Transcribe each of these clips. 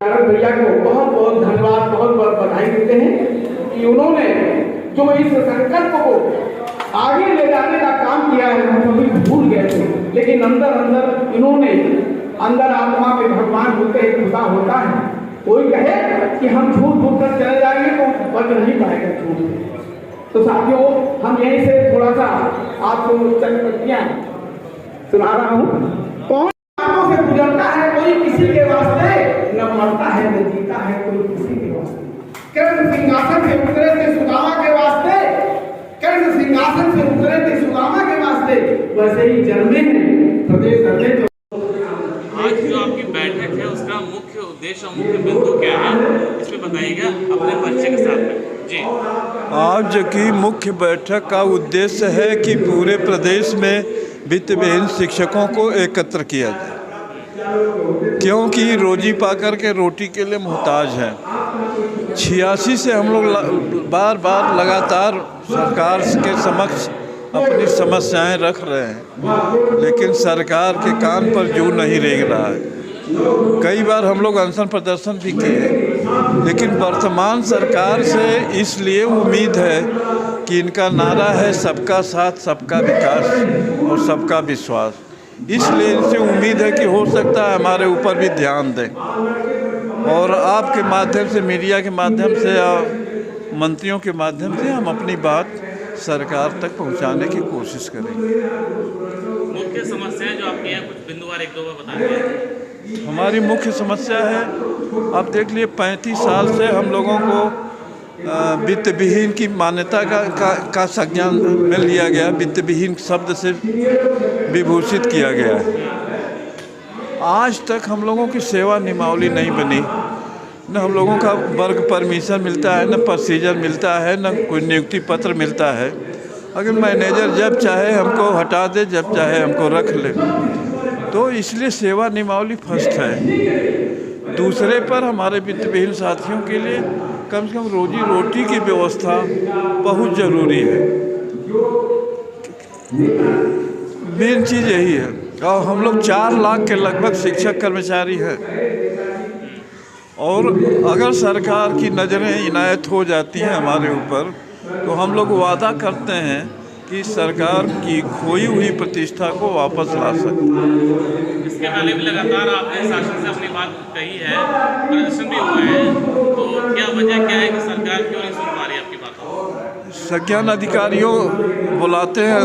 भैया को बहुत बहुत धन्यवाद, बहुत बहुत बधाई देते हैं कि उन्होंने जो इस संकल्प को आगे ले जाने का काम किया है। हम सभी भूल गए थे, लेकिन अंदर अंदर इन्होंने, अंदर आत्मा में भगवान होते हैं, खुदा होता है। कोई कहे कि हम झूठ बोलकर चले जाएंगे तो बच नहीं पाएगा झूठ। तो साथियों, हम यहीं से थोड़ा सा आपको चंद पंक्तियां सुना रहा हूँ। कौन बातों से गुजरता है कोई किसी के वास्ते, न मरता है न जीता है कोई किसी के वास्ते। कृष्ण सिंहासन से उतरे थे सुदामा के वास्ते, कृष्ण सिंहासन से उतरे थे सुदामा के वास्ते, वैसे ही जन्मे हैं प्रदेश अध्यक्ष। आज जो आपकी बैठक है उसका मुख्य उद्देश्य और मुख्य बिंदु क्या है, इसमें बताइएगा अपने परिचय के साथ में जी। आज की मुख्य बैठक का उद्देश्य है कि पूरे प्रदेश में वित्तविहीन शिक्षकों को एकत्र किया जाए, क्योंकि रोजी पाकर के रोटी के लिए मोहताज हैं। 86 से हम लोग बार बार लगातार सरकार के समक्ष अपनी समस्याएं रख रहे हैं, लेकिन सरकार के कान पर जू नहीं रेंग रहा है। कई बार हम लोग अनशन प्रदर्शन भी किए, लेकिन वर्तमान सरकार से इसलिए उम्मीद है कि इनका नारा है सबका साथ, सबका विकास और सबका विश्वास। इसलिए इनसे उम्मीद है कि हो सकता है हमारे ऊपर भी ध्यान दें और आपके माध्यम से, मीडिया के माध्यम से और मंत्रियों के माध्यम से हम अपनी बात सरकार तक पहुंचाने की कोशिश करेंगे। मुख्य समस्याएं जो आपकी हैं, कुछ बिंदुवार एक दो बार बताइए। हमारी मुख्य समस्या है, आप देख लिए 35 साल से हम लोगों को वित्तविहीन की मान्यता का संज्ञान में लिया गया, वित्तविहीन शब्द से विभूषित किया गया है। आज तक हम लोगों की सेवा नियमावली नहीं बनी, न हम लोगों का वर्क परमिशन मिलता है, न प्रोसीजर मिलता है, न कोई नियुक्ति पत्र मिलता है। अगर मैनेजर जब चाहे हमको हटा दे, जब चाहे हमको रख ले, तो इसलिए सेवा नियमावली फर्स्ट है। दूसरे पर हमारे वित्तविहीन साथियों के लिए कम से कम रोजी रोटी की व्यवस्था बहुत ज़रूरी है। मेन चीज़ यही है। और हम लोग 4 लाख के लगभग शिक्षक कर्मचारी हैं, और अगर सरकार की नज़रें इनायत हो जाती हैं हमारे ऊपर, तो हम लोग वादा करते हैं कि सरकार की खोई हुई प्रतिष्ठा को वापस ला सकते हैं। इसके पहले भी लगातार आपने शासन से अपनी बात कही है, प्रदर्शन भी हुआ है, तो क्या वजह क्या है कि सरकार क्यों नहीं सुन पा रही आपकी बात? संज्ञान अधिकारियों बुलाते हैं,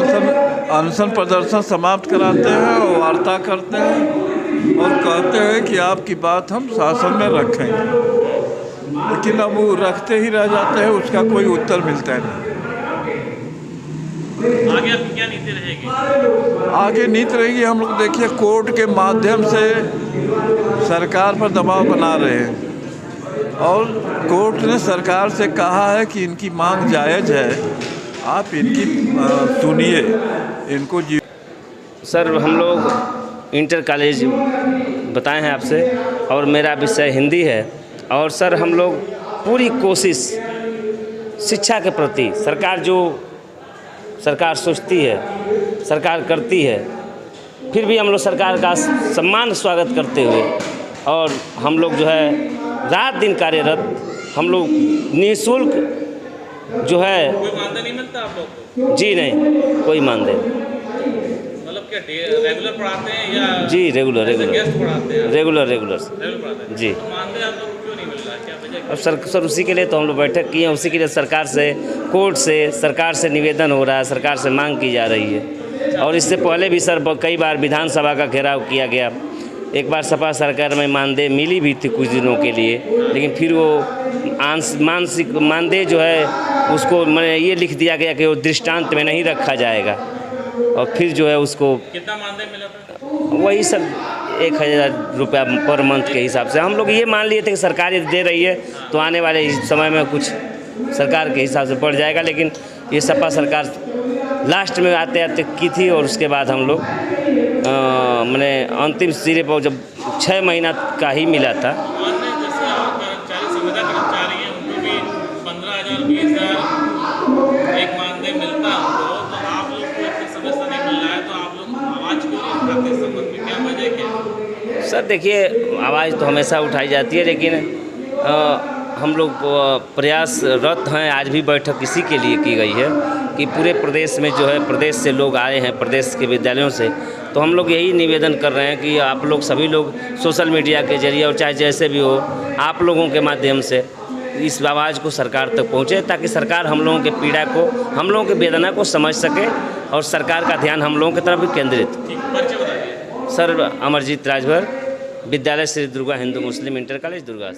अनशन प्रदर्शन समाप्त कराते हैं और वार्ता करते हैं और कहते हैं कि आपकी बात हम शासन में रखेंगे, लेकिन अब वो रखते ही रह जाते हैं, उसका कोई उत्तर मिलता नहीं। आगे आपकी क्या नीति रहेगी? आगे नीति रहेगी, हम लोग देखिए कोर्ट के माध्यम से सरकार पर दबाव बना रहे हैं, और कोर्ट ने सरकार से कहा है कि इनकी मांग जायज़ है, आप इनकी सुनिए, इनको जी। सर, हम लोग इंटर कॉलेज बताए हैं आपसे, और मेरा विषय हिंदी है। और सर, हम लोग पूरी कोशिश शिक्षा के प्रति, सरकार सोचती है, सरकार करती है, फिर भी हम लोग सरकार का सम्मान स्वागत करते हुए, और हम लोग जो है रात दिन कार्यरत, हम लोग निःशुल्क जो है। कोई मानदेय नहीं मिलता आप लोग को? जी नहीं, कोई मानदेय। मतलब क्या रेगुलर पढ़ाते हैं या? जी रेगुलर गेस्ट पढ़ाते हैं? रेगुलर पढ़ाते हैं जी। तो मानदेय आप लोग क्यों नहीं मिल रहा, क्या वजह? अब सर उसी के लिए तो हम लोग बैठक किए हैं, उसी के लिए सरकार से, कोर्ट से, सरकार से निवेदन हो रहा है, सरकार से मांग की जा रही है। और इससे पहले भी सर कई बार विधानसभा का घेराव किया गया। एक बार सपा सरकार में मानदेय मिली भी थी कुछ दिनों के लिए, लेकिन फिर वो मानसिक मानदेय जो है उसको मैंने ये लिख दिया गया कि वो दृष्टांत में नहीं रखा जाएगा, और फिर जो है उसको कितना मानदेय मिला था? वही सर 1000 रुपया पर मंथ के हिसाब से। हम लोग ये मान लिए थे कि सरकार ये दे रही है तो आने वाले समय में कुछ सरकार के हिसाब से बढ़ जाएगा, लेकिन ये सपा सरकार लास्ट में आते आते की थी, और उसके बाद हम लोग मैंने अंतिम सिरे पर जब 6 महीना का ही मिला था। जैसे संविदा कर्मचारी हैं, उनको भी 15,000 20,000 एक मानदेय मिलता है उनको, तो आप लोग को इतनी समस्या नहीं मिल रहा है, तो आप लोग आवाज़ क्यों नहीं उठाते इस संबंध में, क्या वजह क्या है? सर देखिए, आवाज़ तो हमेशा उठाई जाती है, लेकिन हम लोग प्रयासरत हैं। आज भी बैठक इसी के लिए की गई है कि पूरे प्रदेश में जो है, प्रदेश से लोग आए हैं, प्रदेश के विद्यालयों से, तो हम लोग यही निवेदन कर रहे हैं कि आप लोग सभी लोग सोशल मीडिया के जरिए और चाहे जैसे भी हो, आप लोगों के माध्यम से इस आवाज़ को सरकार तक पहुँचे, ताकि सरकार हम लोगों के पीड़ा को, हम लोगों की वेदना को समझ सके और सरकार का ध्यान हम लोगों की तरफ भी केंद्रित। सर अमरजीत राजभर, विद्यालय श्री दुर्गा हिंदू मुस्लिम इंटर कॉलेज दुर्गा।